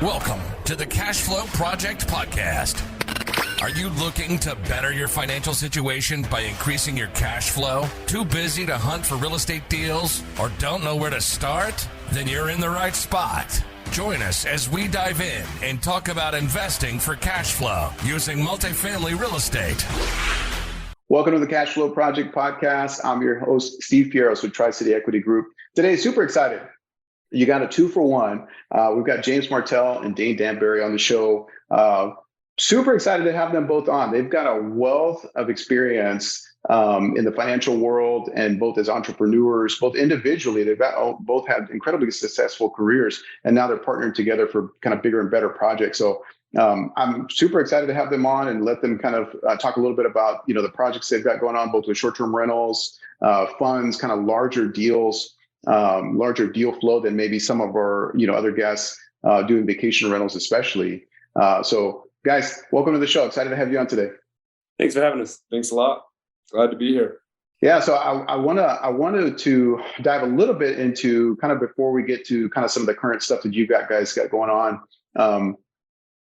Welcome to the Cash Flow Project Podcast. Are you looking to better your financial situation by increasing your cash flow? Too busy to hunt for real estate deals or don't know where to start? Then you're in the right spot. Join us as we dive in and talk about investing for cash flow using multifamily real estate. Welcome to the Cash Flow Project Podcast. I'm your host, Steve Fieros with Tri-City Equity Group. Today, super excited. You got a 2-for-1. We've got James Martell and Dane Danbury on the show. Super excited to have them both on. They've got a wealth of experience in the financial world, and both as entrepreneurs, both individually, both had incredibly successful careers, and now they're partnering together for kind of bigger and better projects. So I'm super excited to have them on and let them kind of talk a little bit about the projects they've got going on, both with short-term rentals, funds, kind of larger deals. Larger deal flow than maybe some of our, other guests doing vacation rentals, especially. So guys, welcome to the show. Excited to have you on today. Thanks for having us. Thanks a lot. Glad to be here. Yeah. So I wanted to dive a little bit into kind of before we get to kind of some of the current stuff that you guys got going on.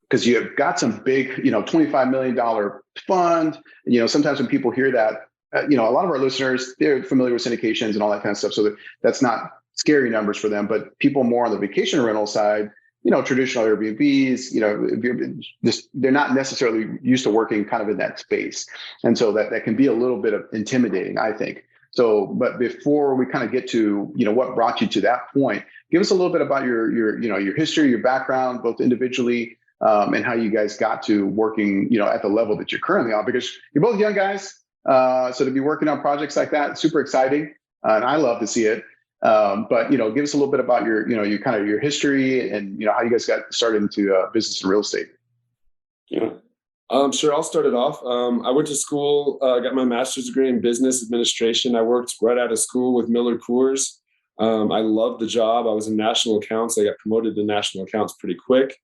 Because you have got some big, $25 million fund. Sometimes when people hear that, a lot of our listeners, they're familiar with syndications and all that kind of stuff. So that's not scary numbers for them, but people more on the vacation rental side, traditional Airbnbs, they're not necessarily used to working kind of in that space. And so that can be a little bit of intimidating, I think. So, but before we kind of get to, what brought you to that point, give us a little bit about your history, your background, both individually, and how you guys got to working, at the level that you're currently on, because you're both young guys. So to be working on projects like that, super exciting, and I love to see it. But give us a little bit about your kind of your history and how you guys got started into business and real estate. Yeah, sure. I'll start it off. I went to school, got my master's degree in business administration. I worked right out of school with Miller Coors. I loved the job. I was in national accounts. I got promoted to national accounts pretty quick.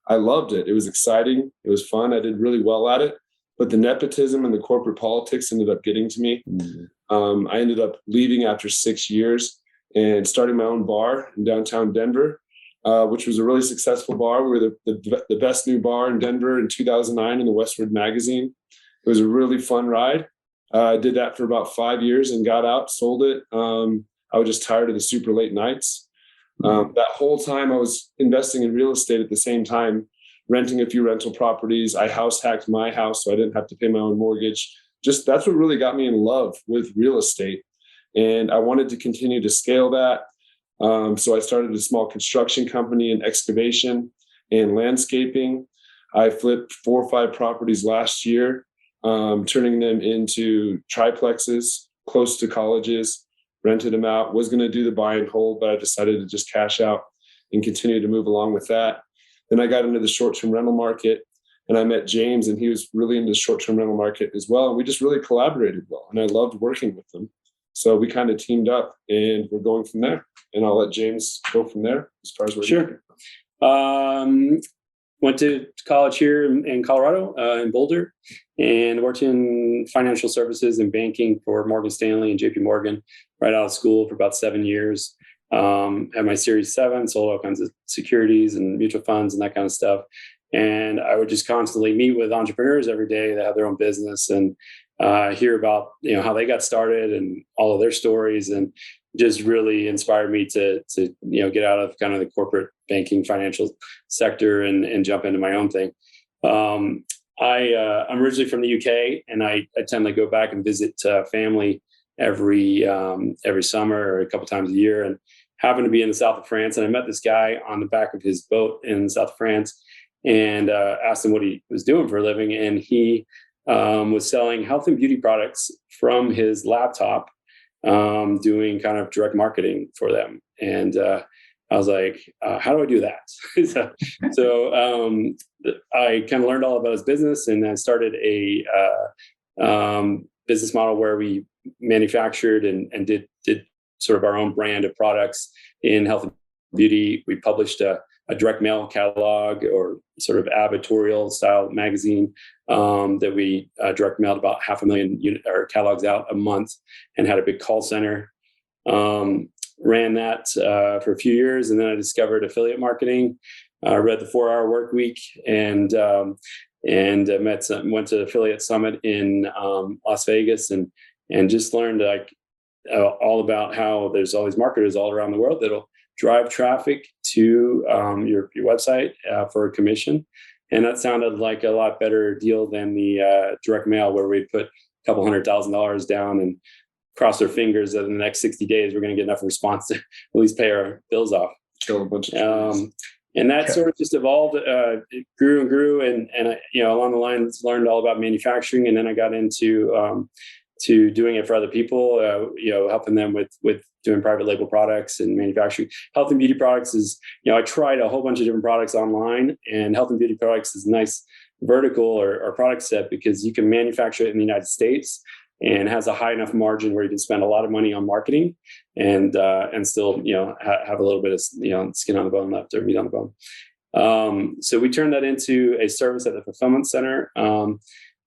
I loved it. It was exciting. It was fun. I did really well at it. But the nepotism and the corporate politics ended up getting to me. Mm-hmm. I ended up leaving after 6 years and starting my own bar in downtown Denver, which was a really successful bar. We were the best new bar in Denver in 2009 in the Westward magazine. It was a really fun ride. I did that for about 5 years and got out, sold it. I was just tired of the super late nights. That whole time I was investing in real estate at the same time, renting a few rental properties. I house hacked my house so I didn't have to pay my own mortgage. Just that's what really got me in love with real estate. And I wanted to continue to scale that. So I started a small construction company in excavation and landscaping. I flipped 4 or 5 properties last year, turning them into triplexes close to colleges, rented them out, was going to do the buy and hold, but I decided to just cash out and continue to move along with that. Then I got into the short-term rental market, and I met James, and he was really into the short-term rental market as well. And we just really collaborated well, and I loved working with them. So we kind of teamed up, and we're going from there. And I'll let James go from there as far as we're Sure. Went to college here in Colorado, in Boulder, and worked in financial services and banking for Morgan Stanley and JP Morgan right out of school for about 7 years. Had my Series 7, sold all kinds of securities and mutual funds and that kind of stuff. And I would just constantly meet with entrepreneurs every day that have their own business and hear about how they got started and all of their stories, and just really inspired me to get out of kind of the corporate banking financial sector and jump into my own thing. I'm originally from the UK, and I tend to go back and visit family every summer or a couple times a year, and happened to be in the south of France. And I met this guy on the back of his boat in the south of France and asked him what he was doing for a living. And he was selling health and beauty products from his laptop, doing kind of direct marketing for them. And I was like, how do I do that? so I kind of learned all about his business, and I started a business model where we manufactured and did sort of our own brand of products in health and beauty. We published a direct mail catalog, or sort of advertorial style magazine that we direct mailed about 500,000 catalogs out a month, and had a big call center. ran that for a few years, and then I discovered affiliate marketing. I read the 4-Hour Work Week, and went to Affiliate Summit in Las Vegas, and just learned all about how there's all these marketers all around the world that'll drive traffic to your website for a commission. And that sounded like a lot better deal than the direct mail, where we put a couple $100,000 down and cross our fingers that in the next 60 days we're going to get enough response to at least pay our bills off. Kill a bunch of trees. And that sort of just evolved. It grew and grew, and along the lines learned all about manufacturing, and then I got into to doing it for other people. Helping them with doing private label products and manufacturing. Health and beauty products is, I tried a whole bunch of different products online, and health and beauty products is a nice vertical or product set because you can manufacture it in the United States and has a high enough margin where you can spend a lot of money on marketing and still, have a little bit of, skin on the bone left, or meat on the bone. So we turned that into a service at the fulfillment center,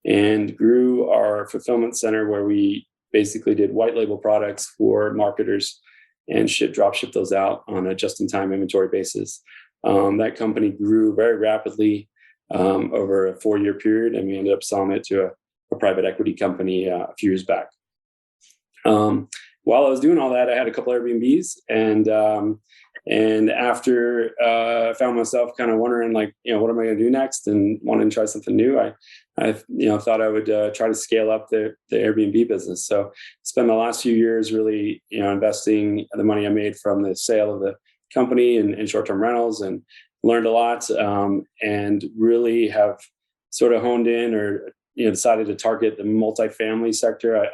and grew our fulfillment center, where we basically did white label products for marketers and drop ship those out on a just-in-time inventory basis. That company grew very rapidly over a 4-year period, and we ended up selling it to a private equity company a few years back. While I was doing all that, I had a couple Airbnbs, and after I found myself kind of wondering, what am I going to do next, and wanting to try something new, I thought I would try to scale up the Airbnb business. So spent the last few years really, investing the money I made from the sale of the company in short-term rentals, and learned a lot, and really have sort of honed in, or decided to target the multifamily sector.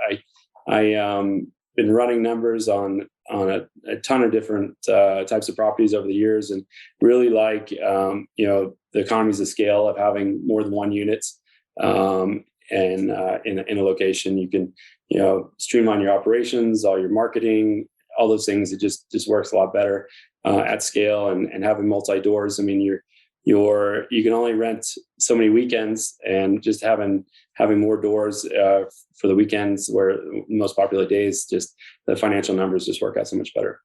I been running numbers on a ton of different types of properties over the years, and really like the economies of scale of having more than one unit in a location. You can streamline your operations, all your marketing, all those things. It just works a lot better at scale, and having multi doors. I mean, you can only rent so many weekends, and just having more doors for the weekends, where most popular days, just the financial numbers just work out so much better.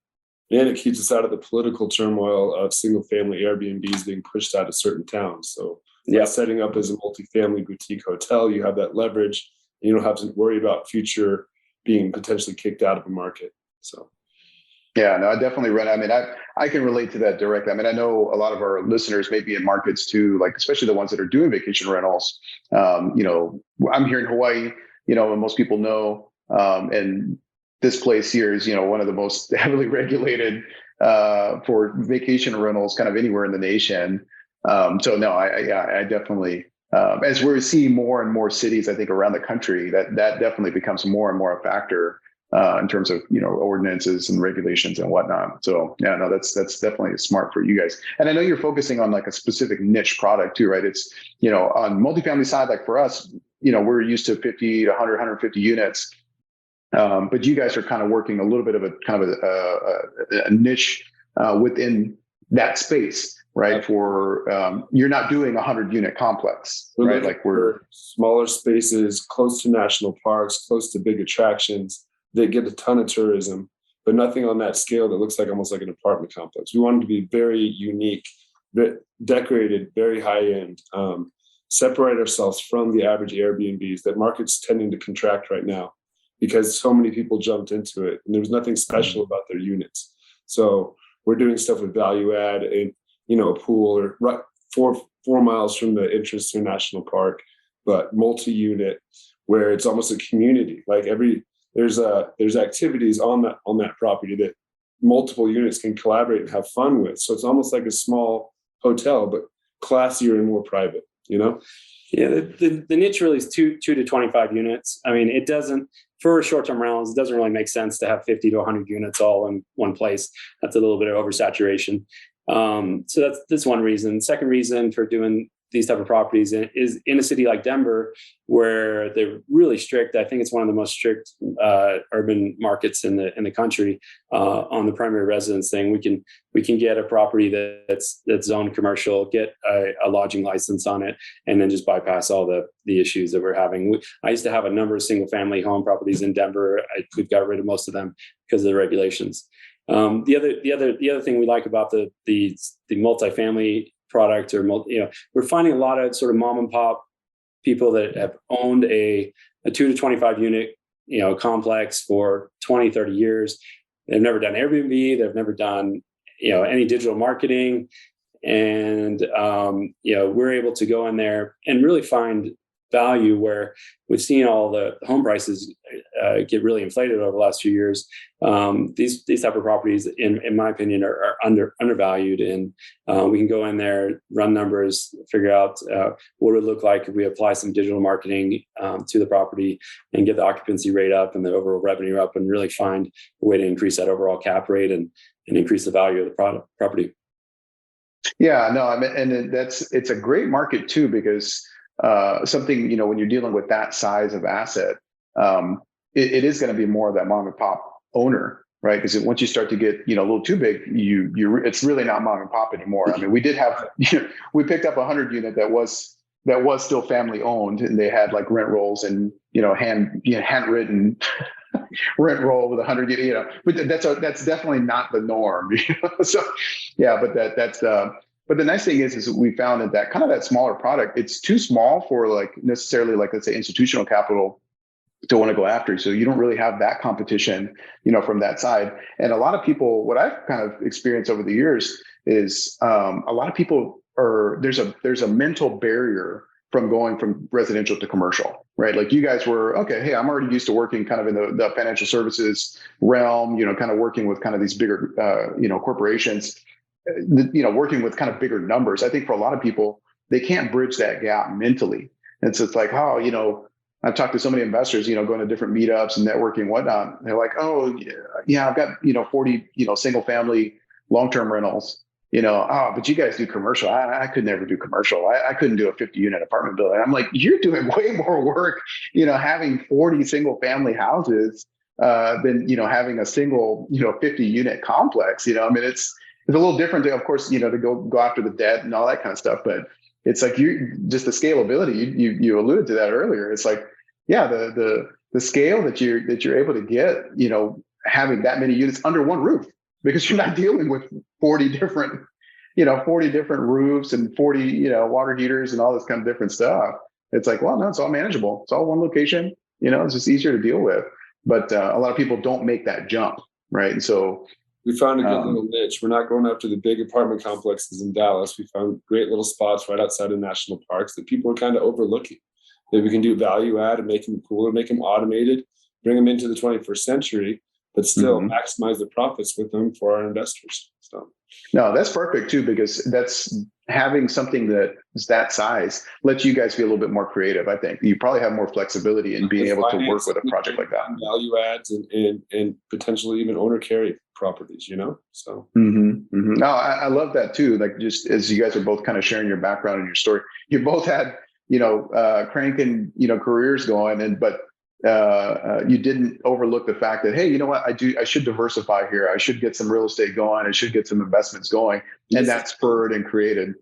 And it keeps us out of the political turmoil of single family Airbnbs being pushed out of certain towns. So by setting up as a multifamily boutique hotel, you have that leverage, and you don't have to worry about future being potentially kicked out of a market. So. Yeah, no, I definitely run. I mean, I can relate to that directly. I mean, I know a lot of our listeners may be in markets too, like especially the ones that are doing vacation rentals. I'm here in Hawaii, and most people know, and this place here is, one of the most heavily regulated for vacation rentals kind of anywhere in the nation. So no, I definitely, as we're seeing more and more cities, I think around the country, that definitely becomes more and more a factor. In terms of ordinances and regulations and whatnot. So yeah, no, that's definitely smart for you guys. And I know you're focusing on like a specific niche product too, right? It's on multifamily side, like for us, we're used to 50 to 100, 150 units, but you guys are kind of working a little bit of a niche within that space, right? For you're not doing 100 unit complex, right? Like we're smaller spaces, close to national parks, close to big attractions. They get a ton of tourism, but nothing on that scale that looks like almost like an apartment complex. We wanted to be very unique, decorated, very high end, separate ourselves from the average Airbnbs. That market's tending to contract right now because so many people jumped into it, and there was nothing special about their units. So we're doing stuff with value add, and a pool, or right 4 miles from the entrance to a national park, but multi-unit, where it's almost a community. Like there's activities on that property that multiple units can collaborate and have fun with. So it's almost like a small hotel, but classier and more private, Yeah, the niche really is 2 to 25 units. I mean, it doesn't, for short-term rentals, it doesn't really make sense to have 50 to 100 units all in one place. That's a little bit of oversaturation. So that's one reason. Second reason for doing these type of properties is in a city like Denver, where they're really strict. I think it's one of the most strict urban markets in the country on the primary residence thing. We can get a property that's zoned commercial, get a lodging license on it, and then just bypass all the issues that we're having. I used to have a number of single family home properties in Denver. We got rid of most of them because of the regulations. The other thing we like about the multifamily product, or we're finding a lot of sort of mom and pop people that have owned a 2 to 25 unit complex for 20, 30 years. They've never done Airbnb. They've never done any digital marketing, and we're able to go in there and really find value where we've seen all the home prices get really inflated over the last few years. These type of properties, in my opinion, are undervalued, and we can go in there, run numbers, figure out what it would look like if we apply some digital marketing to the property and get the occupancy rate up and the overall revenue up, and really find a way to increase that overall cap rate and increase the value of the property. Yeah, no, I mean, and it's a great market too, because something, when you're dealing with that size of asset, it is going to be more of that mom and pop owner, right? Because once you start to get, a little too big, it's really not mom and pop anymore. I mean, we did have, we picked up 100 unit that was still family owned, and they had like rent rolls and, handwritten rent roll with 100 unit, but that's definitely not the norm. So yeah, but but the nice thing is we found that kind of that smaller product, it's too small for necessarily let's say institutional capital to want to go after. So you don't really have that competition, from that side. And a lot of people, what I've kind of experienced over the years is a lot of people there's a mental barrier from going from residential to commercial, right? Like you guys were, okay, hey, I'm already used to working kind of in the financial services realm, kind of working with kind of these bigger, corporations, working with kind of bigger numbers. I think for a lot of people, they can't bridge that gap mentally. And so it's like, I've talked to so many investors, going to different meetups and networking and whatnot. And they're like, oh yeah, I've got, 40, single family long-term rentals, but you guys do commercial. I could never do commercial. I couldn't do a 50 unit apartment building. I'm like, you're doing way more work, having 40 single family houses than, having a single, 50 unit complex. I mean, it's a little different, of course, to go after the debt and all that kind of stuff. But it's like just the scalability. You alluded to that earlier. It's like, yeah, the scale that you're able to get, having that many units under one roof, because you're not dealing with 40 different roofs and 40, water heaters and all this kind of different stuff. It's like, well, no, it's all manageable. It's all one location. It's just easier to deal with. But a lot of people don't make that jump, right? And so we found a good little niche. We're not going after the big apartment complexes in Dallas. We found great little spots right outside of national parks that people are kind of overlooking, that we can do value add and make them cooler, make them automated, bring them into the 21st century, but still maximize the profits with them for our investors. So no, that's perfect too, because that's having something that is that size lets you guys be a little bit more creative. I think you probably have more flexibility in being able to work with a project like that. Value adds and potentially even owner carry properties, so. No, I love that too. Like, just as you guys are both kind of sharing your background and your story, you both had, cranking, careers going, but you didn't overlook the fact that, hey, you know what, I should diversify here. I should get some real estate going. I should get some investments going. And that spurred and created.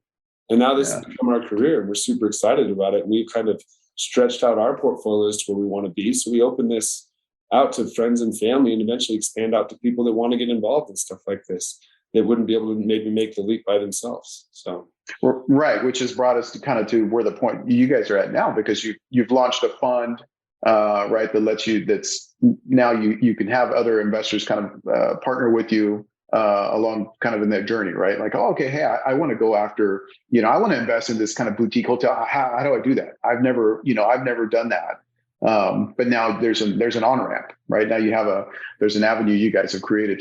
And now this has become our career, and we're super excited about it. We've kind of stretched out our portfolios to where we want to be. So we open this out to friends and family, and eventually expand out to people that want to get involved in stuff like this. They wouldn't be able to maybe make the leap by themselves. So right, which has brought us to where the point you guys are at now, because you've launched a fund, right, that lets you. That's now you can have other investors kind of partner with you along kind of in that journey, right? Like, oh, okay, hey, I want to go after, I want to invest in this kind of boutique hotel. How do I do that? I've never done that. But now there's an on-ramp, right? Now there's an avenue you guys have created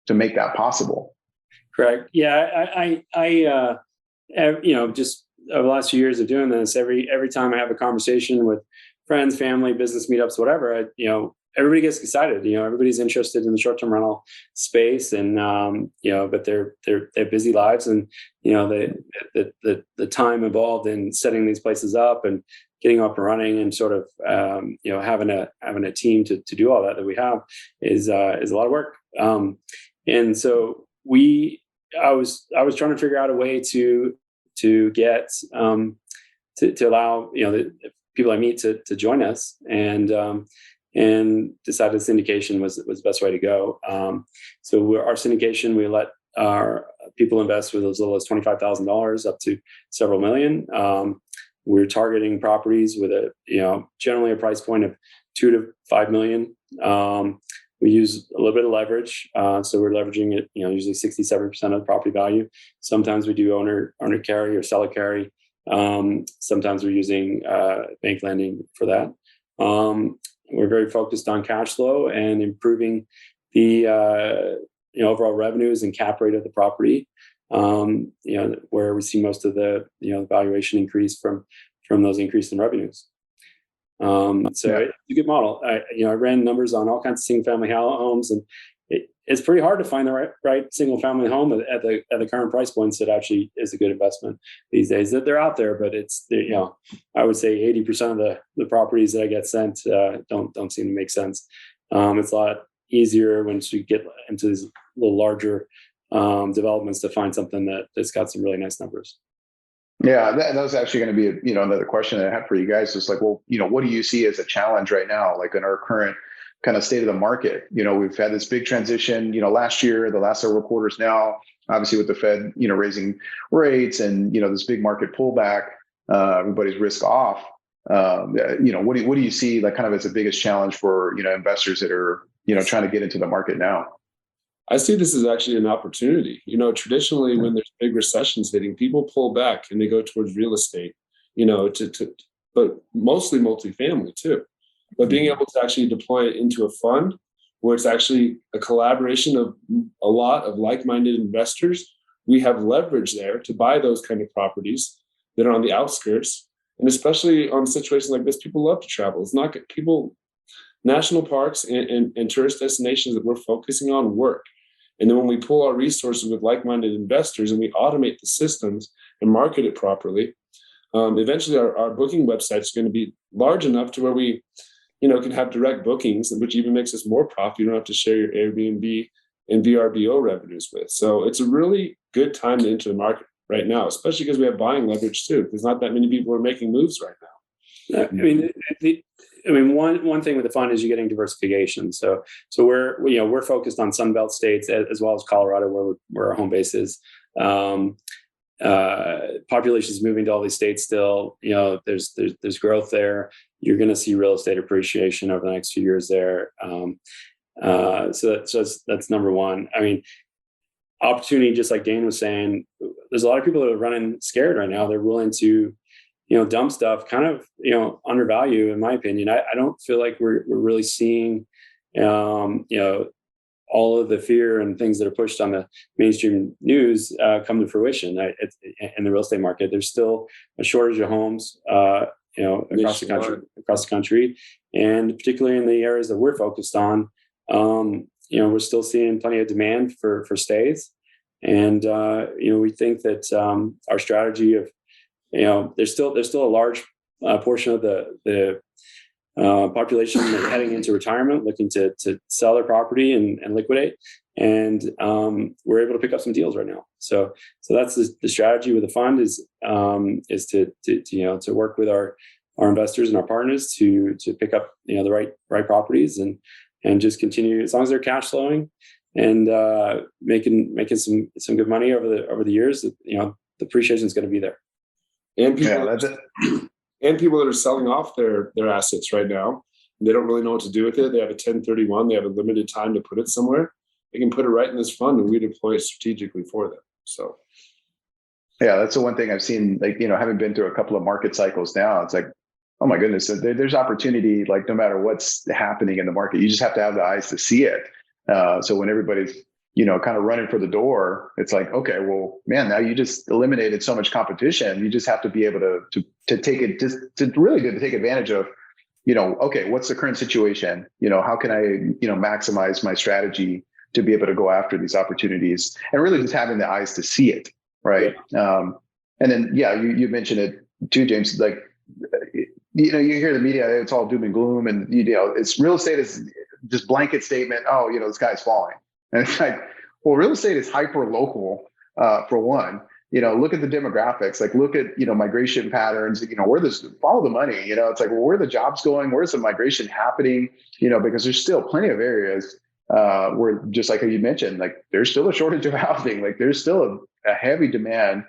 to make that possible. Correct. Yeah. I just over the last few years of doing this, every time I have a conversation with friends, family, business meetups, whatever, everybody gets excited. Everybody's interested in the short-term rental space, and but they have busy lives, and the time involved in setting these places up and getting up and running, and sort of having a team to do all that we have is a lot of work. And so I was trying to figure out a way to get to allow the people I meet to join us, and and decided syndication was the best way to go. So our syndication, we let our people invest with as little as $25,000 up to several million. We're targeting properties with generally a price point of $2 to $5 million. We use a little bit of leverage, so we're leveraging it. Usually 67% of the property value. Sometimes we do owner carry or seller carry. Sometimes we're using bank lending for that. We're very focused on cash flow and improving the overall revenues and cap rate of the property. Where we see most of the valuation increase from those increase in revenues. It's a good model. I ran numbers on all kinds of single family homes, and it's pretty hard to find the right single family home at the current price points that actually is a good investment these days. That they're out there, but I would say 80% of the properties that I get sent don't seem to make sense. It's a lot easier once you get into these little larger developments to find something that's got some really nice numbers. Yeah, that was actually going to be another question that I had for you guys. It's like, well, what do you see as a challenge right now, like in our current kind of state of the market? We've had this big transition, last year, the last several quarters now, obviously with the Fed, raising rates and, this big market pullback, everybody's risk off. What do you see like kind of as the biggest challenge for, investors that are, trying to get into the market now? I see this as actually an opportunity. Traditionally, when there's big recessions hitting, people pull back and they go towards real estate, but mostly multifamily too. But being able to actually deploy it into a fund where it's actually a collaboration of a lot of like-minded investors, we have leverage there to buy those kind of properties that are on the outskirts. And especially on situations like this, people love to travel. It's not people, national parks and tourist destinations that we're focusing on work. And then when we pull our resources with like-minded investors and we automate the systems and market it properly, eventually our booking website is going to be large enough to where we, can have direct bookings, which even makes us more profit. You don't have to share your Airbnb and VRBO revenues with. So it's a really good time to enter the market right now, especially because we have buying leverage too. There's not that many people are making moves right now. One thing with the fund is you're getting diversification. So we're focused on Sunbelt states as well as Colorado, where our home base is. Population is moving to all these states still. There's growth there. You're going to see real estate appreciation over the next few years there. So that's number one. Opportunity, just like Dane was saying, there's a lot of people that are running scared right now. They're willing to dumb stuff, kind of, undervalue, in my opinion. I don't feel like we're really seeing, all of the fear and things that are pushed on the mainstream news come to fruition. In the real estate market, there's still a shortage of homes, across the country, and particularly in the areas that we're focused on. We're still seeing plenty of demand for stays, and we think that our strategy of there's still a large portion of the population heading into retirement, looking to sell their property and liquidate, and we're able to pick up some deals right now. So that's the strategy with the fund is to work with our investors and our partners to pick up the right properties and just continue, as long as they're cash flowing and making some good money over the years. The appreciation is going to be there. And people that are selling off their assets right now, they don't really know what to do with it. They have a 1031. They have a limited time to put it somewhere. They can put it right in this fund and we deploy it strategically for them. So, yeah, that's the one thing I've seen. Like, having been through a couple of market cycles now, it's like, oh my goodness, there's opportunity. Like, no matter what's happening in the market, you just have to have the eyes to see it. So when everybody's kind of running for the door, it's like, okay, well, man, now you just eliminated so much competition. You just have to be able to take it, just to really take advantage of, okay, what's the current situation? How can I, maximize my strategy to be able to go after these opportunities, and really just having the eyes to see it. Right. Yeah. And then, you mentioned it too, James, like, you hear the media, it's all doom and gloom, and, it's real estate is just blanket statement. Oh, the sky's falling. And it's like, well, real estate is hyper local, for one. look at the demographics, like look at, migration patterns, follow the money, it's like, well, where are the jobs going? Where's the migration happening? Because there's still plenty of areas where, just like you mentioned, like there's still a shortage of housing, like there's still a heavy demand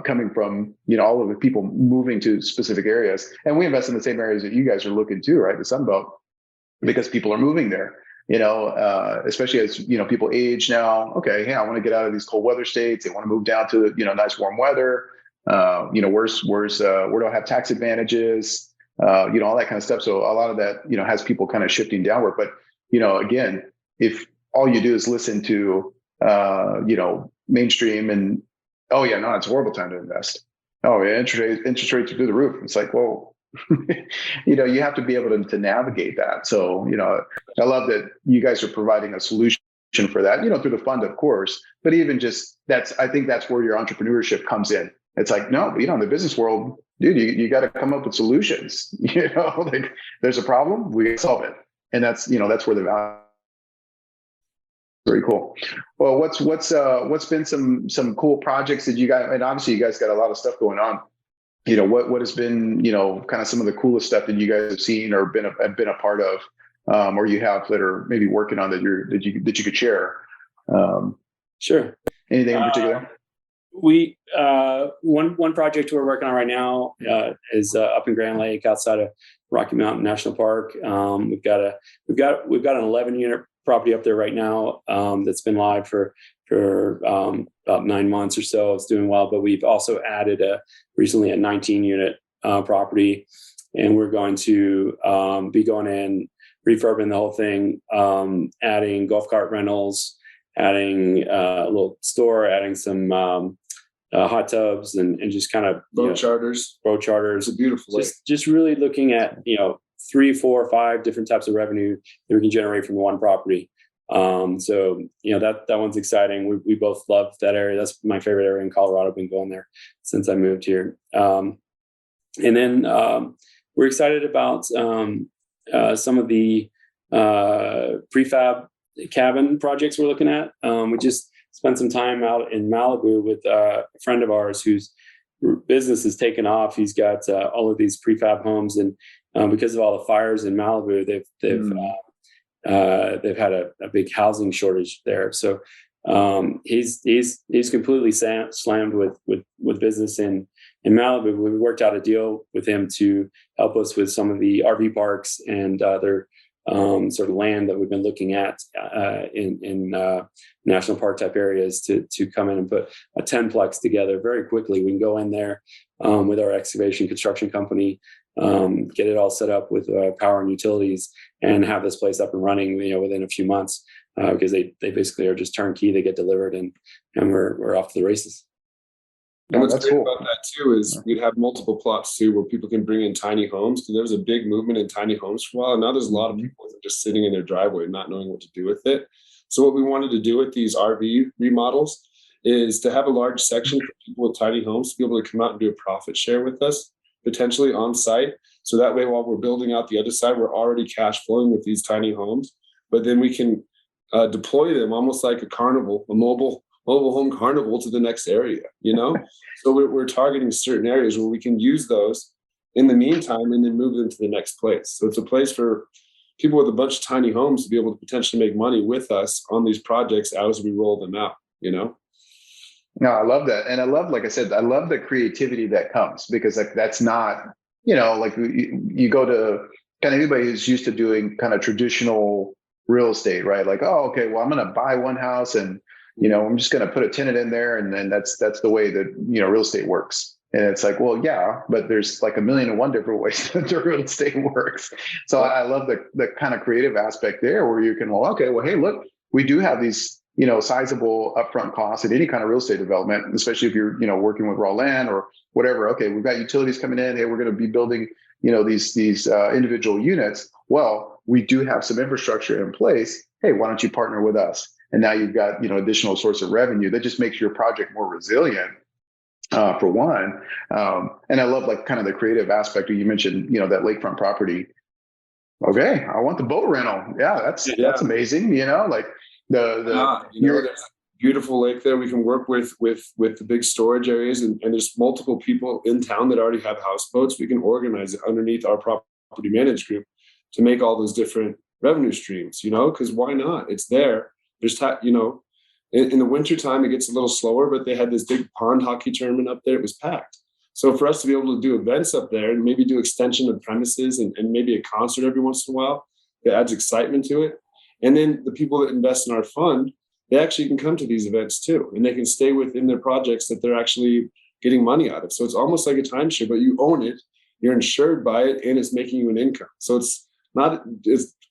coming from, all of the people moving to specific areas. And we invest in the same areas that you guys are looking to, right? The Sun Belt, because people are moving there, especially as, people age now. Okay. Hey, I want to get out of these cold weather states. They want to move down to, nice warm weather. Where do I have tax advantages? All that kind of stuff. So a lot of that, has people kind of shifting downward. But, again, if all you do is listen to, mainstream and, oh yeah, no, it's a horrible time to invest. Oh yeah, interest rates are through the roof. It's like, well, you have to be able to navigate that. So, I love that you guys are providing a solution for that, through the fund, of course, but even just I think that's where your entrepreneurship comes in. It's like, no, in the business world, dude, you got to come up with solutions, like there's a problem, we solve it. And that's where the value. Very cool. Well, what's been some cool projects that you guys, and obviously you guys got a lot of stuff going on. What has been, kind of some of the coolest stuff that you guys have seen or been a part of, or you have that are maybe working on that you could share. Sure. Anything in particular? We one project we're working on right now is up in Grand Lake outside of Rocky Mountain National Park. We've got an 11-unit property up there right now that's been live for about 9 months or so. It's doing well, but we've also added recently a 19-unit property, and we're going to be going in, refurbing the whole thing, adding golf cart rentals, adding a little store, adding some hot tubs, and just kind of boat charters. It's a beautiful lake. Just really looking at 3, 4, 5 different types of revenue that we can generate from one property. So that one's exciting. We both love that area. That's my favorite area in Colorado. I've been going there since I moved here. And then we're excited about some of the prefab cabin projects we're looking at. We just spent some time out in Malibu with a friend of ours whose business has taken off. He's got all of these prefab homes, and because of all the fires in Malibu, they've had a big housing shortage there. So he's completely slammed with business in Malibu. We worked out a deal with him to help us with some of the RV parks and other sort of land that we've been looking at in national park type areas to come in and put a 10-plex together very quickly. We can go in there with our excavation construction company, get it all set up with power and utilities, and have this place up and running, within a few months, because they basically are just turnkey. They get delivered, and we're off to the races. And what's great about that too is we'd have multiple plots too, where people can bring in tiny homes, because there was a big movement in tiny homes for a while, and now there's a lot of people just sitting in their driveway not knowing what to do with it. So what we wanted to do with these RV remodels is to have a large section for people with tiny homes to be able to come out and do a profit share with us, potentially on site. So that way, while we're building out the other side, we're already cash flowing with these tiny homes, but then we can deploy them almost like a carnival, a mobile home carnival to the next area, So we're targeting certain areas where we can use those in the meantime and then move them to the next place. So it's a place for people with a bunch of tiny homes to be able to potentially make money with us on these projects as we roll them out, No, I love that. And I love, like I said, I love the creativity that comes, because that's not, like you go to kind of anybody who's used to doing kind of traditional real estate, right? Like, oh, okay, well, I'm going to buy one house and, I'm just going to put a tenant in there. And then that's the way that, real estate works. And it's like, well, yeah, but there's like 1,000,001 different ways that the real estate works. So I love the kind of creative aspect there where you can, hey, look, we do have these, sizable upfront costs at any kind of real estate development, especially if you're, working with raw land or whatever. Okay, we've got utilities coming in. Hey, we're going to be building, these individual units. Well, we do have some infrastructure in place. Hey, why don't you partner with us? And now you've got, additional source of revenue that just makes your project more resilient, for one. And I love like kind of the creative aspect. You mentioned, that lakefront property. Okay, I want the boat rental. Yeah, that's amazing. Like beautiful lake there. We can work with the big storage areas, and there's multiple people in town that already have houseboats. We can organize it underneath our property managed group to make all those different revenue streams, because why not? It's there. There's, in the wintertime, it gets a little slower, but they had this big pond hockey tournament up there. It was packed. So for us to be able to do events up there and maybe do extension of premises and maybe a concert every once in a while, that adds excitement to it. And then the people that invest in our fund, they actually can come to these events too, and they can stay within their projects that they're actually getting money out of. So it's almost like a timeshare, but you own it, you're insured by it, and it's making you an income. So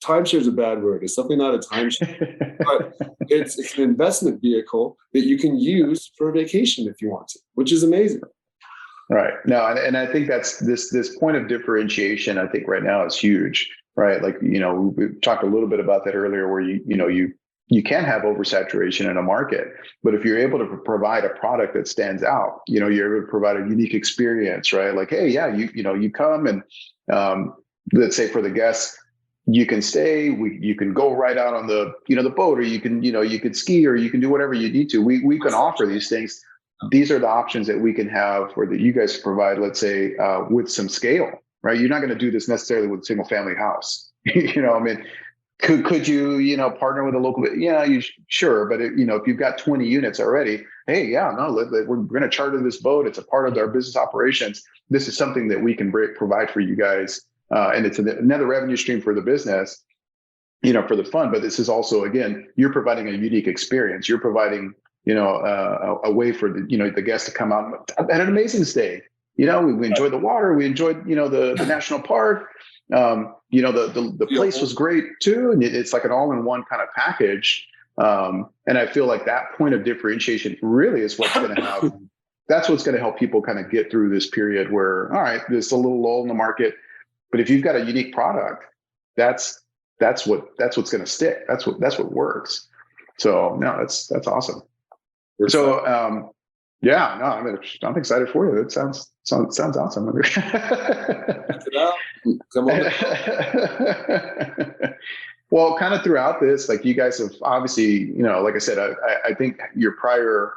timeshare is a bad word. It's definitely not a timeshare, but it's an investment vehicle that you can use for a vacation if you want to, which is amazing. Right. No, and I think that's this point of differentiation, I think right now is huge, right? Like, we talked a little bit about that earlier where you can have oversaturation in a market, but if you're able to provide a product that stands out, you're able to provide a unique experience, right? Like, hey, yeah, you come and let's say for the guests, you can stay, you can go right out on the, the boat, or you can ski, or you can do whatever you need to. We can offer these things. These are the options that we can have, or that you guys provide, let's say, with some scale, right? You're not going to do this necessarily with a single family house. Could you, partner with a local? Yeah, sure. But if you've got 20 units already, hey, yeah, no, we're going to charter this boat. It's a part of our business operations. This is something that we can provide for you guys. And it's another revenue stream for the business, for the fund. But this is also, again, you're providing a unique experience. You're providing, a way for the guests to come out and an amazing stay. We enjoyed the water. We enjoyed, the national park. The place was great too. And it's like an all-in-one kind of package. And I feel like that point of differentiation really is what's going to that's what's going to help people kind of get through this period where, all right, there's a little lull in the market. But if you've got a unique product, that's what's going to stick. That's what works. So no, that's awesome. So yeah, no, I'm excited for you. That sounds awesome. Well, kind of throughout this, like you guys have obviously, like I said, I think your prior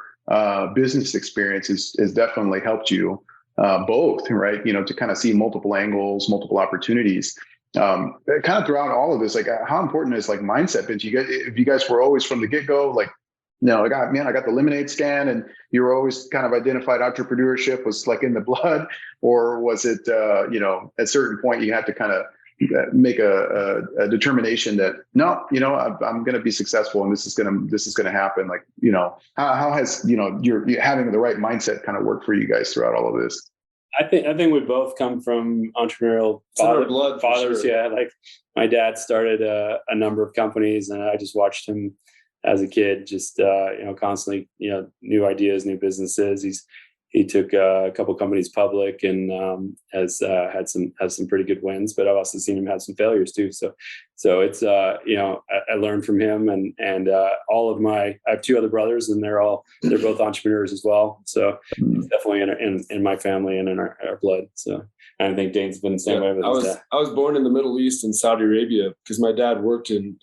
business experience has definitely helped you both, right? To kind of see multiple angles, multiple opportunities. Kind of throughout all of this, like how important is like mindset been to you guys? If you guys were always from the get-go, like, no, I got the lemonade stand, and you were always kind of identified entrepreneurship was like in the blood, or was it, at a certain point you had to kind of make a determination that no, I'm going to be successful, and this is going to happen. Like, how has you're having the right mindset kind of work for you guys throughout all of this? I think we both come from entrepreneurial fathers. Sure. Yeah, like my dad started a number of companies, and I just watched him as a kid, just constantly, new ideas, new businesses. He took a couple companies public, and has had some pretty good wins. But I've also seen him have some failures too. So it's I learned from him, and all of I have two other brothers, and they're both entrepreneurs as well. So it's definitely in my family and in our blood. So I think Dane's been the same way with his dad. I was born in the Middle East in Saudi Arabia because my dad worked in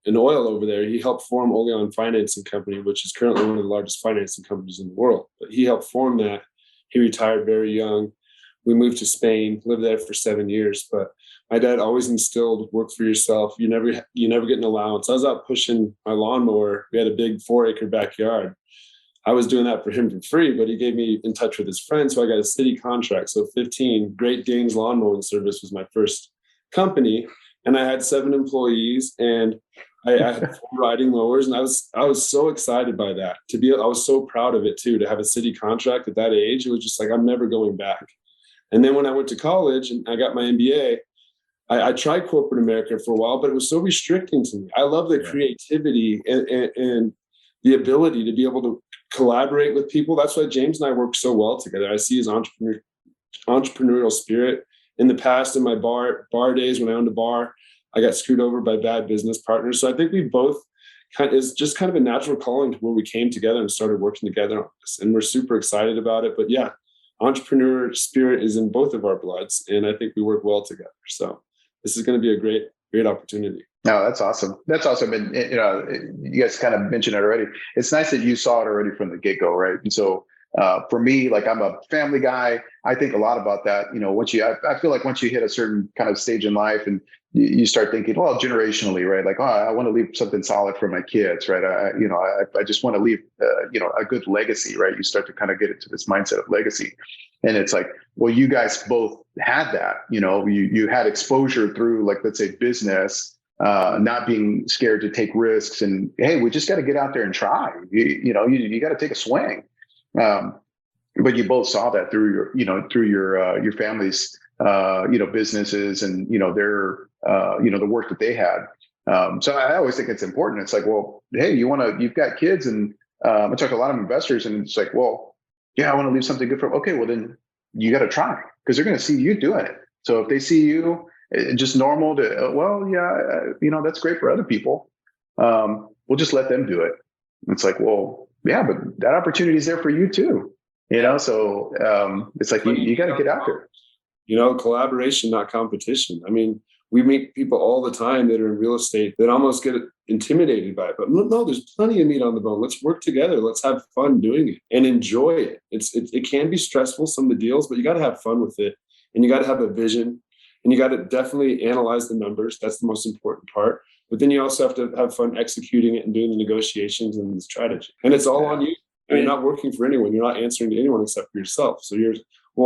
oil over there. He helped form Oleon Financing Company, which is currently one of the largest financing companies in the world. But he helped form that. He retired very young. We moved to Spain, lived there for 7 years. But my dad always instilled work for yourself. You never get an allowance. I was out pushing my lawnmower. We had a big 4-acre backyard. I was doing that for him for free, but he gave me in touch with his friends. So I got a city contract. So 15 Great Danes Lawn Mowing Service was my first company. And I had 7 employees, and I had 4 riding mowers. And I was so excited by that. I was so proud of it too, to have a city contract at that age. It was just like, I'm never going back. And then when I went to college and I got my MBA, I tried corporate America for a while, but it was so restricting to me. I love the creativity and the ability to be able to collaborate with people. That's why James and I work so well together. I see his entrepreneurial spirit. In the past, in my bar days when I owned a bar, I got screwed over by bad business partners. So I think we both is just kind of a natural calling to where we came together and started working together on this. And we're super excited about it. But yeah, entrepreneur spirit is in both of our bloods. And I think we work well together. So this is going to be a great opportunity. No, that's awesome. That's awesome. And, you guys kind of mentioned it already. It's nice that you saw it already from the get-go, right? And so for me, like I'm a family guy, I think a lot about that. I feel like once you hit a certain kind of stage in life and you start thinking, well, generationally, right? Like, oh, I want to leave something solid for my kids, right? I just want to leave, a good legacy, right? You start to kind of get into this mindset of legacy. And it's like, well, you guys both had that, you had exposure through, like, let's say business, not being scared to take risks, and hey, we just got to get out there and try. You got to take a swing. But you both saw that through your family's businesses and their the work that they had. So I always think it's important. It's like, well, hey, you've got kids, and I talk to a lot of investors, and it's like, well, yeah, I want to leave something good for. Okay, well then you got to try, because they're going to see you doing it. So if they see you just normal to, well, yeah, that's great for other people. We'll just let them do it. It's like, well, yeah, but that opportunity is there for you too. So it's like you got to get out there. Collaboration, not competition. I mean, we meet people all the time that are in real estate that almost get intimidated by it. But no, there's plenty of meat on the bone. Let's work together. Let's have fun doing it and enjoy it. It can be stressful, some of the deals, but you got to have fun with it. And you got to have a vision. And you got to definitely analyze the numbers. That's the most important part. But then you also have to have fun executing it and doing the negotiations and the strategy. And it's all on you. You're not working for anyone. You're not answering to anyone except for yourself. So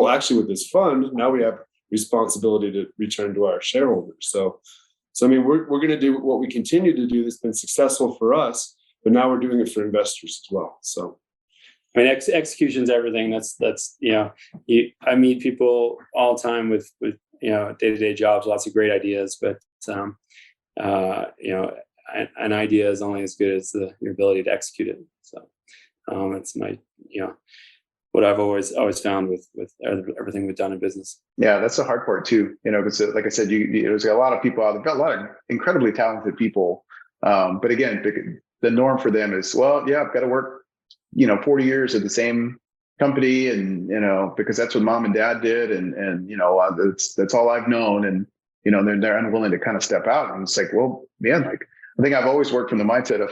actually with this fund, now we have responsibility to return to our shareholders. So I mean, we're going to do what we continue to do that's been successful for us, but now we're doing it for investors as well. So, I mean, execution's everything. That's I meet people all the time with day-to-day jobs, lots of great ideas, but an idea is only as good as your ability to execute it. So it's my what I've always found with everything we've done in business. Yeah, that's the hard part too. Because like I said, there's a lot of people out there, got a lot of incredibly talented people. But again, the norm for them is, well, yeah, I've got to work, 40 years at the same company, and because that's what mom and dad did, and that's all I've known, and they're unwilling to kind of step out. And it's like, well, man, like I think I've always worked from the mindset of,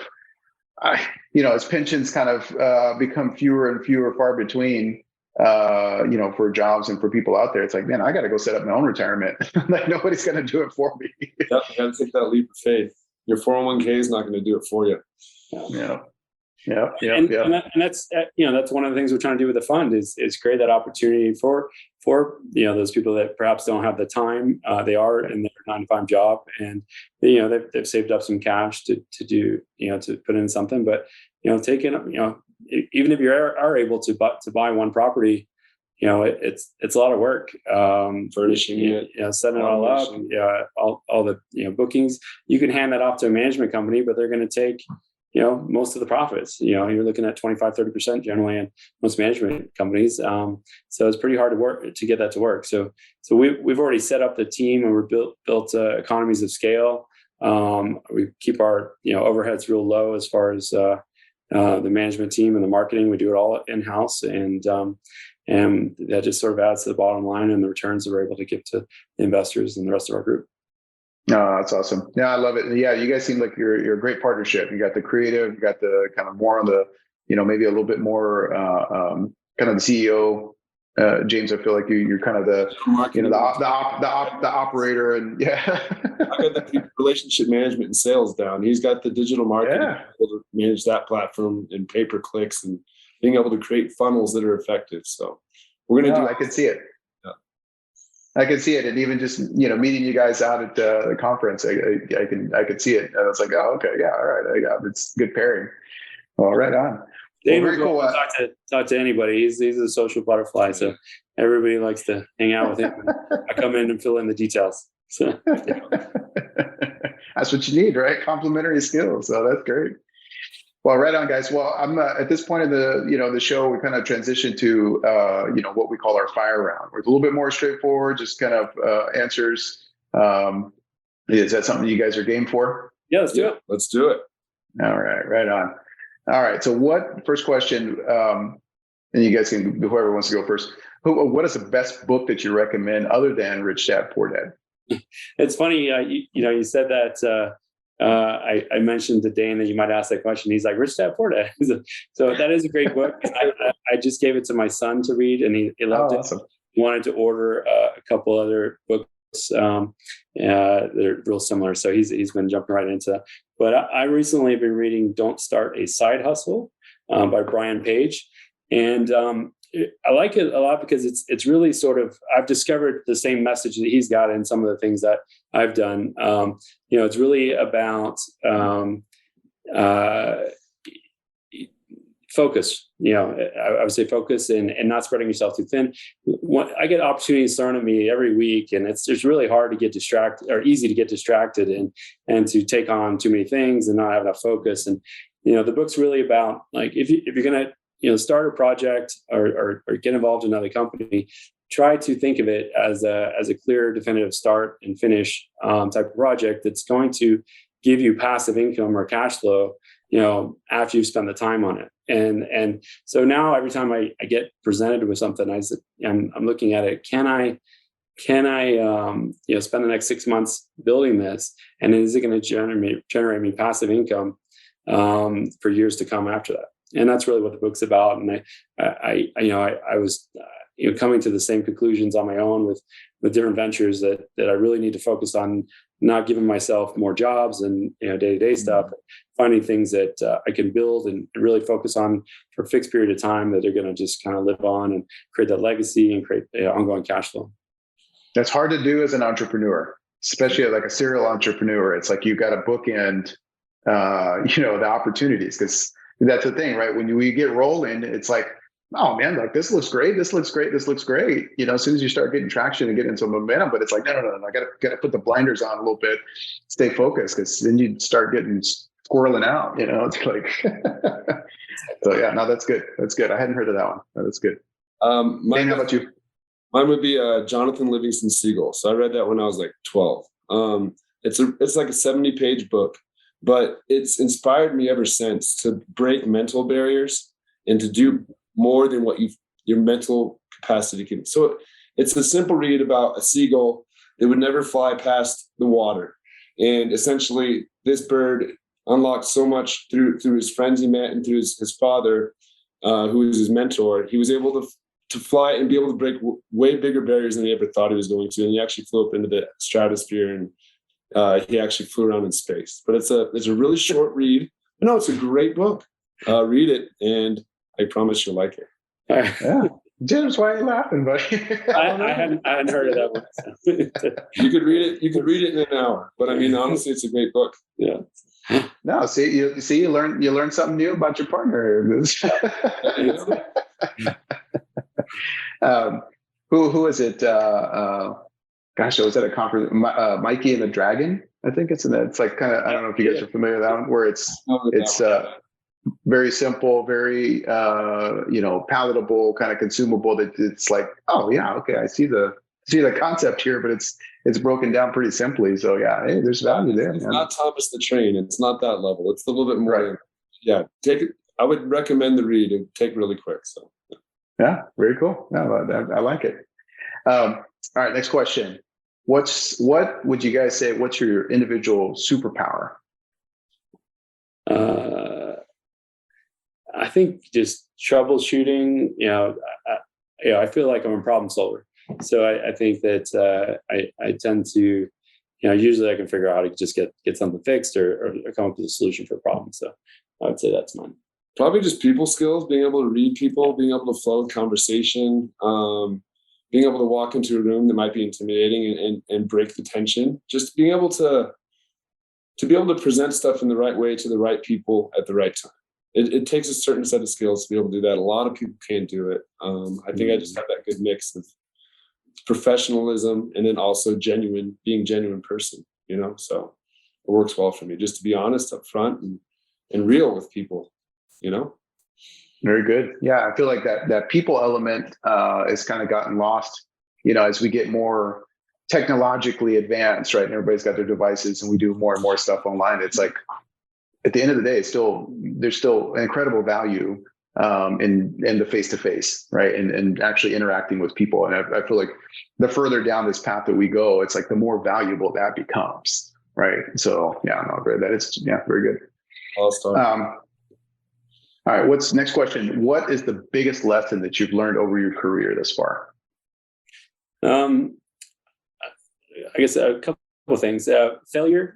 as pensions kind of become fewer and fewer, far between, for jobs and for people out there, it's like, man, I got to go set up my own retirement. Like nobody's going to do it for me. Yep, you got to take that leap of faith. Your 401k is not going to do it for you. Yeah. And that's that's one of the things we're trying to do with the fund is create that opportunity for those people that perhaps don't have the time. They are in their 9-to-5 job, and they've saved up some cash to do to put in something. But taking even if you are able to buy one property, it's a lot of work. Furnishing it, setting it all up, all the bookings. You can hand that off to a management company, but they're going to take most of the profits. You're looking at 25-30% generally in most management companies. So it's pretty hard to get that to work. So we've already set up the team, and we're built economies of scale. We keep our overheads real low as far as the management team and the marketing. We do it all in-house, and that just sort of adds to the bottom line and the returns that we're able to give to the investors and the rest of our group. No, that's awesome. Yeah, I love it. Yeah, you guys seem like you're a great partnership. You got the creative, you got the kind of more on the, maybe a little bit more kind of the CEO. James, I feel like you're kind of the the operator, and yeah. I got the relationship management and sales down. He's got the digital marketing, able to manage that platform and pay-per-clicks and being able to create funnels that are effective. So we're going to do. I can see it. I can see it, and even just meeting you guys out at the conference, I could see it, and I was like, oh, okay, yeah, all right, it's good pairing. Well, right on. Dave will cool. Talk to anybody. He's a social butterfly, so everybody likes to hang out with him. I come in and fill in the details. So that's what you need, right? Complementary skills. So that's great. Well, right on, guys. Well, I'm at this point in the show, we kind of transition to what we call our fire round. It's a little bit more straightforward, just kind of answers. Is that something you guys are game for? Yeah, let's do it. Let's do it. All right, right on. All right. So, first question? And you guys can, whoever wants to go first. What is the best book that you recommend other than Rich Dad Poor Dad? It's funny, you said that. I mentioned to Dane that you might ask that question. He's like, Rich Dad Poor Dad. So that is a great book. I just gave it to my son to read, and he loved it. Awesome. He wanted to order a couple other books. They're real similar. So he's been jumping right into that. But I recently have been reading Don't Start a Side Hustle by Brian Page. And I like it a lot because it's really sort of, I've discovered the same message that he's got in some of the things that I've done. It's really about focus. I would say focus and not spreading yourself too thin. I get opportunities thrown at me every week, and it's really hard to get distracted, or easy to get distracted and to take on too many things and not have enough focus. And the book's really about, like, if you're gonna start a project or get involved in another company, try to think of it as a clear, definitive start and finish type of project that's going to give you passive income or cash flow, after you've spent the time on it. And so now every time I get presented with something, I'm looking at it. Can I spend the next 6 months building this, and is it going to generate me passive income for years to come after that? And that's really what the book's about. And I was coming to the same conclusions on my own with different ventures that I really need to focus on, not giving myself more jobs and day-to-day stuff, finding things that I can build and really focus on for a fixed period of time that are going to just kind of live on and create that legacy and create ongoing cash flow. That's hard to do as an entrepreneur, especially like a serial entrepreneur. It's like you got to bookend, the opportunities, because that's the thing, right? When we get rolling, it's like, oh man, like this looks great. This looks great. This looks great. As soon as you start getting traction and getting some momentum, but it's like, no. I got to put the blinders on a little bit, stay focused, because then you start getting squirreling out, it's like, so yeah, no, that's good. That's good. I hadn't heard of that one. No, that's good. Dane, how about you? Mine would be Jonathan Livingston Seagull. So I read that when I was like 12. It's like a 70-page book, but it's inspired me ever since to break mental barriers and to do more than what your mental capacity can. So it's a simple read about a seagull that would never fly past the water. And essentially this bird unlocked so much through his friends he met and through his father, who was his mentor. He was able to fly and be able to break way bigger barriers than he ever thought he was going to. And he actually flew up into the stratosphere, and he actually flew around in space. But it's a really short read. No, it's a great book. Read it, and I promise you'll like it. Yeah. James, why are you laughing, buddy? I hadn't heard of that one. You could read it in an hour. But I mean, honestly, it's a great book. Yeah. No, you learn something new about your partner. Who is it? Gosh, I was at a conference. Mikey and the Dragon. I think it's in that. It's like kind of, I don't know if you guys are familiar with that one, where it's very simple, very palatable, kind of consumable. That it's like, oh yeah, okay, I see the concept here, but it's broken down pretty simply. So yeah, hey, there's value there. It's not Thomas the Train. It's not that level. It's a little bit more. Right. Yeah, take it. I would recommend the read and take really quick. So yeah, very cool. No, I like it. All right, next question. What would you guys say? What's your individual superpower? I think just troubleshooting. I feel like I'm a problem solver. So I think that I tend to, usually I can figure out how to just get something fixed or come up with a solution for a problem. So I would say that's mine. Probably just people skills, being able to read people, being able to flow conversation, being able to walk into a room that might be intimidating and break the tension. Just being able to be able to present stuff in the right way to the right people at the right time. It takes a certain set of skills to be able to do that. A lot of people can't do it. I think I just have that good mix of professionalism and then also being genuine person, so it works well for me just to be honest up front and real with people, Very good. Yeah. I feel like that people element has kind of gotten lost, as we get more technologically advanced, right? And everybody's got their devices and we do more and more stuff online. It's like, at the end of the day, there's still incredible value in the face-to-face, right? And actually interacting with people. And I feel like the further down this path that we go, it's like the more valuable that becomes, right? So yeah, no, great. That is, yeah, very good. I'll start. All right. What's next question? What is the biggest lesson that you've learned over your career thus far? I guess a couple of things. Failure,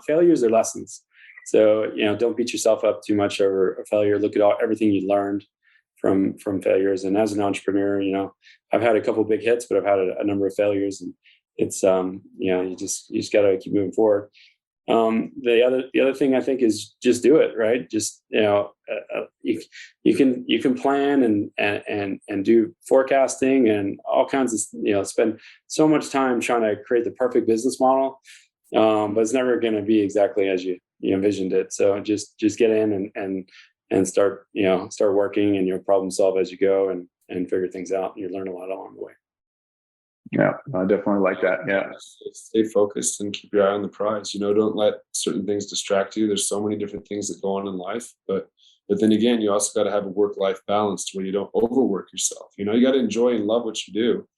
failures are lessons. So, don't beat yourself up too much over a failure. Look at everything you learned from failures. And as an entrepreneur, I've had a couple of big hits, but I've had a number of failures, and it's, you just got to keep moving forward. The other thing I think is just do it, right? Just, you can plan and do forecasting and all kinds of, spend so much time trying to create the perfect business model. But it's never going to be exactly as you envisioned it. So just get in and start working, and you'll problem solve as you go and figure things out. And you learn a lot along the way. Yeah, I definitely like that. Yeah. Stay focused and keep your eye on the prize. Don't let certain things distract you. There's so many different things that go on in life, but then again, you also got to have a work-life balance to where you don't overwork yourself. You got to enjoy and love what you do.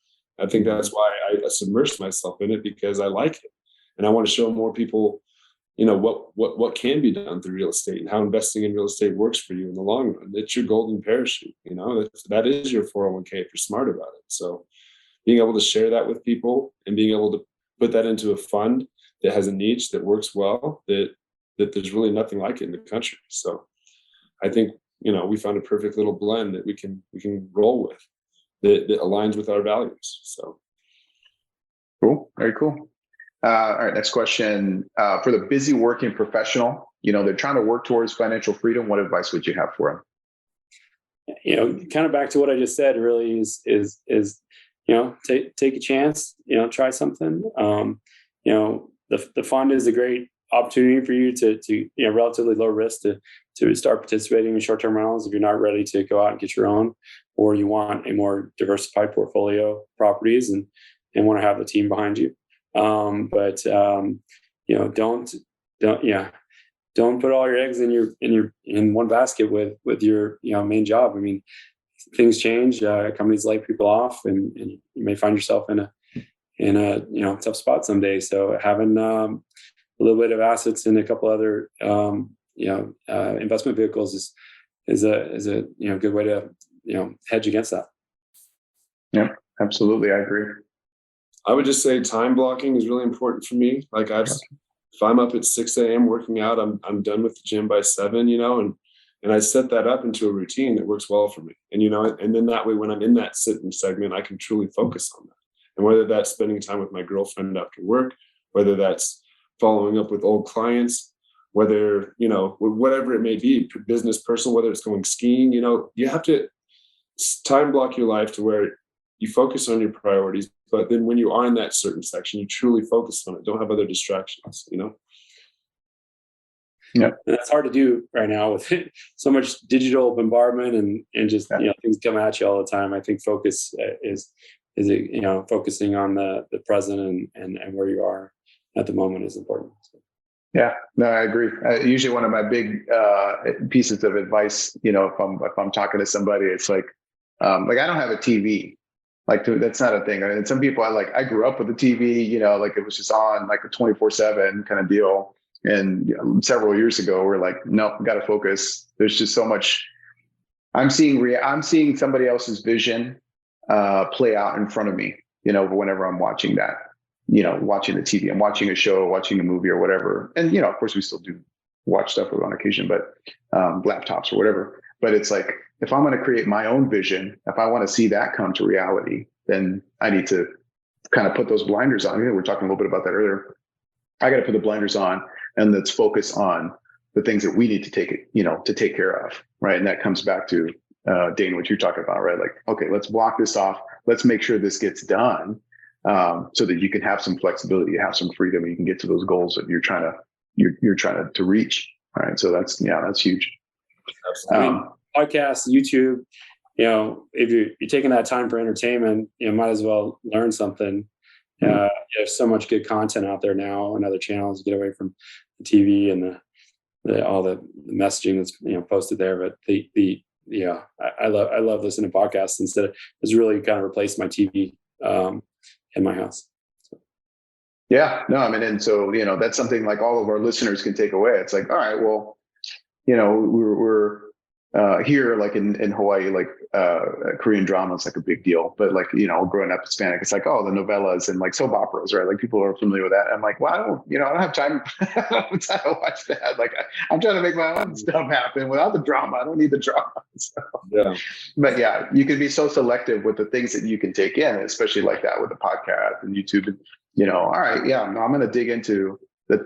I think that's why I submerged myself in it, because I like it. And I want to show more people, what can be done through real estate and how investing in real estate works for you in the long run. It's your golden parachute. That is your 401k if you're smart about it. So being able to share that with people and being able to put that into a fund that has a niche that works well, that there's really nothing like it in the country. So I think, we found a perfect little blend that we can roll with that aligns with our values. So cool. Very cool. All right. Next question. For the busy working professional, they're trying to work towards financial freedom. What advice would you have for them? Kind of back to what I just said, really is take a chance, try something. The fund is a great opportunity for you to relatively low risk to start participating in short-term rentals if you're not ready to go out and get your own, or you want a more diversified portfolio of properties and want to have the team behind you. But don't put all your eggs in one basket with your main job. I mean, things change. Companies lay people off, and you may find yourself in a tough spot someday. So having a little bit of assets in a couple other investment vehicles is a good way to hedge against that. Yeah, absolutely, I agree. I would just say time blocking is really important for me. Like if I'm up at 6 a.m. working out, I'm done with the gym by 7, and I set that up into a routine that works well for me. And, and then that way, when I'm in that sitting segment, I can truly focus on that. And whether that's spending time with my girlfriend after work, whether that's following up with old clients, whether, whatever it may be, business, personal, whether it's going skiing, you have to time block your life to where you focus on your priorities. But then when you are in that certain section, you truly focus on it. Don't have other distractions, Yeah, that's hard to do right now with so much digital bombardment and just things come at you all the time. I think focus is focusing on the present and where you are at the moment is important. So. Yeah, no, I agree. Usually, one of my big pieces of advice, if I'm talking to somebody, it's like I don't have a TV. Like that's not a thing. And some people I grew up with a TV, it was just on like a 24/7 kind of deal. And several years ago, we're like, nope, got to focus. There's just so much. I'm seeing somebody else's vision play out in front of me, whenever I'm watching that, watching the TV, I'm watching a show, watching a movie or whatever. And, of course we still do watch stuff on occasion, but laptops or whatever. But it's like, if I'm going to create my own vision, if I want to see that come to reality, then I need to kind of put those blinders on. We were talking a little bit about that earlier. I got to put the blinders on and let's focus on the things that we need to take care of. Right. And that comes back to Dane, what you're talking about, right? Like, okay, let's block this off. Let's make sure this gets done so that you can have some flexibility, you have some freedom, and you can get to those goals that you're trying to reach. All right. So that's huge. Absolutely. Podcasts, YouTube, if you're taking that time for entertainment, might as well learn something. There's so much good content out there now and other channels. Get away from the TV and all the messaging that's posted there. But I love listening to podcasts instead of it's really kind of replaced my TV in my house. So. Yeah, no, I mean, and so, that's something like all of our listeners can take away. It's like, all right, well, we're here, like in Hawaii, like Korean drama is like a big deal. But like, growing up Hispanic, it's like, oh, the novellas and like soap operas, right? Like people are familiar with that. I'm like, well, I don't have time, I don't have time to watch that. Like I'm trying to make my own stuff happen without the drama. I don't need the drama. So, Yeah. but yeah, you can be so selective with the things that you can take in, especially like that with the podcast and YouTube. And, all right, yeah, no, I'm going to dig into the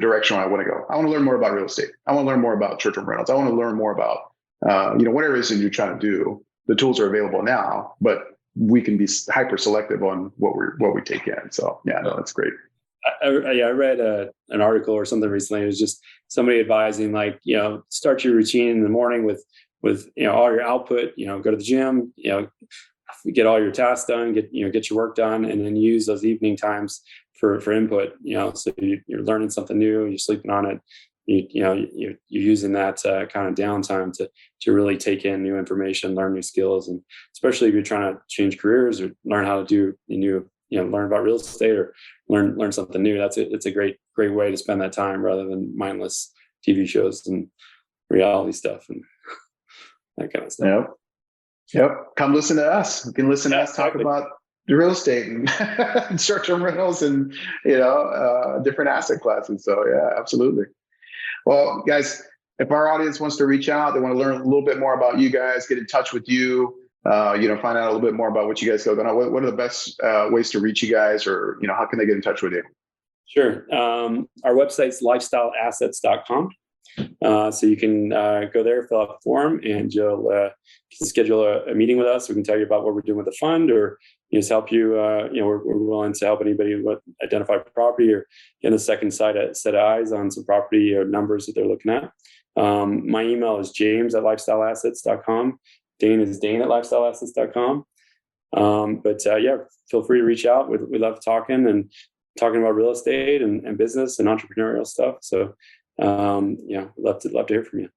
direction I want to go. I want to learn more about real estate. I want to learn more about short-term rentals. I want to learn more about, whatever it is that you're trying to do. The tools are available now, but we can be hyper selective on what we take in. So yeah, no, that's great. I read an article or something recently. It was just somebody advising, like, start your routine in the morning with all your output. Go to the gym. Get all your tasks done. Get your work done, and then use those evening times for input. So you're learning something new. You're sleeping on it. You're using that kind of downtime to really take in new information, learn new skills, and especially if you're trying to change careers or learn how to do new, learn about real estate or learn something new. It's a great way to spend that time rather than mindless TV shows and reality stuff and that kind of stuff. Yep. Come listen to us. You can listen to us talk about the real estate and short-term rentals and different asset classes. So yeah, absolutely. Well, guys, if our audience wants to reach out, they want to learn a little bit more about you guys, get in touch with you, find out a little bit more about what you guys go on. What are the best ways to reach you guys, or how can they get in touch with you? Sure. Our website's lifestyleassets.com. So you can go there, fill out the form, and you'll schedule a meeting with us. We can tell you about what we're doing with the fund, or just help you. We're willing to help anybody with identify property or get a second set of eyes on some property or numbers that they're looking at. My email is james@lifestyleassets.com. Dane is dane@lifestyleassets.com. Feel free to reach out. We love talking about real estate and business and entrepreneurial stuff. So love to hear from you.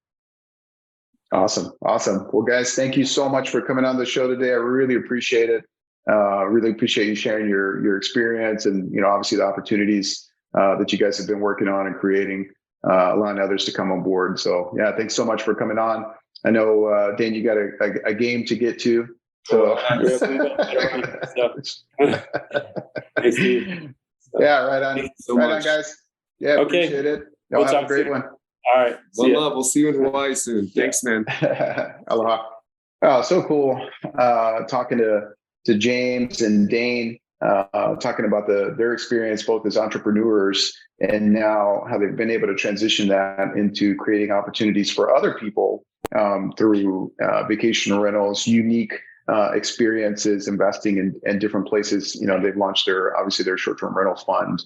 Awesome. Well, guys, thank you so much for coming on the show today. I really appreciate it. Really appreciate you sharing your experience and, obviously the opportunities that you guys have been working on and creating, allowing others to come on board. So yeah, thanks so much for coming on. I know, Dane, you got a game to get to. So Thanks, Steve. Yeah, right on. Right on, guys. Yeah, okay. Appreciate it. Y'all have a great one. All right. One love. We'll see you in Hawaii soon. Thanks, man. Aloha. Oh, so cool. Talking to James and Dane, talking about their experience both as entrepreneurs and now how they've been able to transition that into creating opportunities for other people through vacation rentals, unique experiences, investing in different places. They've launched their short-term rental fund.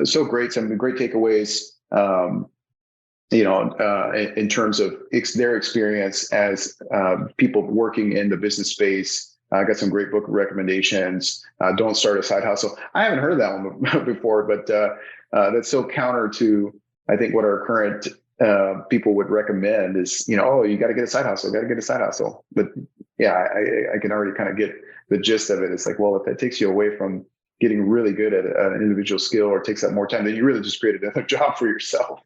So great. Some great takeaways, in terms of their experience as people working in the business space. I got some great book recommendations. Don't Start a Side Hustle. I haven't heard that one before, but that's so counter to, I think, what our current people would recommend is, you got to get a side hustle. But yeah, I can already kind of get the gist of it. It's like, well, if that takes you away from getting really good at an individual skill or takes up more time, then you really just created another job for yourself.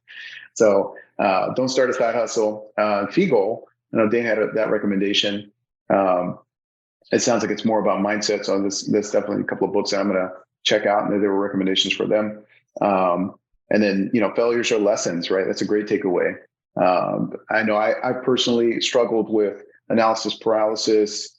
So Don't Start a Side Hustle. Fee Goal, I know Dane had that recommendation. It sounds like it's more about mindset. So that's definitely a couple of books that I'm going to check out, and there were recommendations for them. And then, failures are lessons, right? That's a great takeaway. I know I personally struggled with analysis paralysis,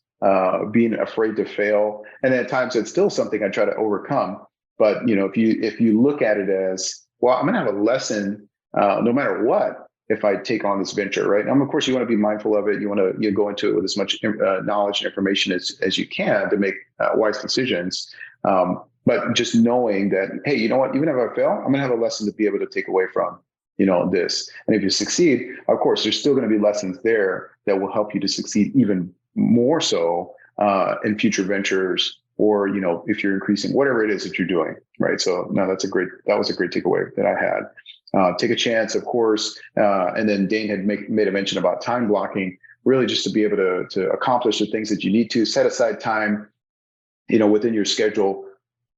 being afraid to fail. And at times it's still something I try to overcome. But, if you look at it as, well, I'm going to have a lesson no matter what, if I take on this venture, right? And of course, you want to be mindful of it. You want to go into it with as much knowledge and information as you can to make wise decisions. But just knowing that, hey, you know what? Even if I fail, I'm going to have a lesson to be able to take away from, this. And if you succeed, of course, there's still going to be lessons there that will help you to succeed even more so in future ventures, or, if you're increasing whatever it is that you're doing, right? So no, that was a great takeaway that I had. Take a chance, of course. And then Dane had made a mention about time blocking, really just to be able to accomplish the things that you need to set aside time, within your schedule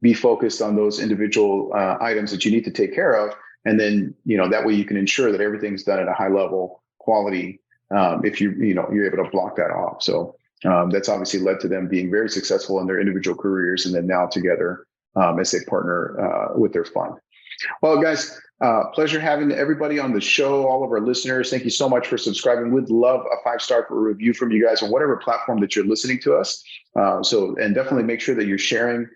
be focused on those individual items that you need to take care of. And then, that way you can ensure that everything's done at a high level quality. If you're able to block that off. So that's obviously led to them being very successful in their individual careers, and then now together as they partner with their fund. Well, guys, pleasure having everybody on the show, all of our listeners. Thank you so much for subscribing. We'd love a 5-star review from you guys on whatever platform that you're listening to us. And definitely make sure that you're sharing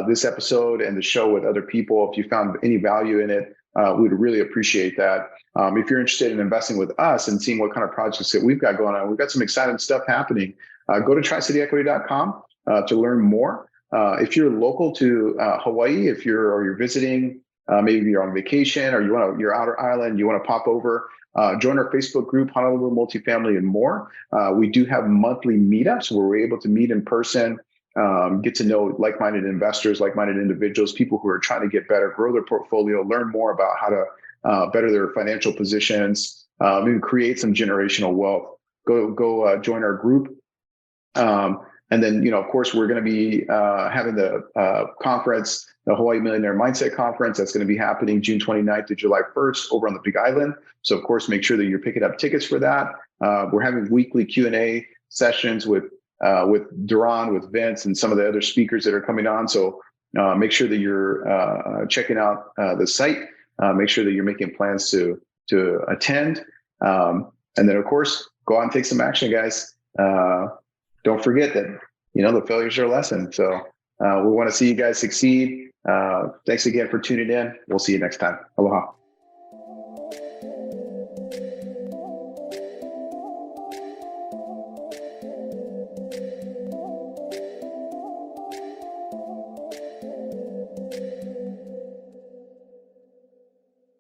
this episode and the show with other people. If you found any value in it, we'd really appreciate that. If you're interested in investing with us and seeing what kind of projects that we've got going on, we've got some exciting stuff happening. Go to tricityequity.com to learn more. If you're local to Hawaii, or you're visiting, maybe you're on vacation or you're outer island, you want to pop over, join our Facebook group, Honolulu Multifamily and More. We do have monthly meetups where we're able to meet in person, get to know like-minded investors, like-minded individuals, people who are trying to get better, grow their portfolio, learn more about how to better their financial positions, and create some generational wealth. Go join our group. And then, of course, we're going to be having the conference, the Hawaii Millionaire Mindset Conference. That's going to be happening June 29th to July 1st over on the Big Island. So, of course, make sure that you're picking up tickets for that. We're having weekly Q&A sessions with Duran, with Vince, and some of the other speakers that are coming on. So make sure that you're checking out the site. Make sure that you're making plans to attend. And then, of course, go out and take some action, guys. Don't forget that, the failures are a lesson. So we want to see you guys succeed. Thanks again for tuning in. We'll see you next time. Aloha.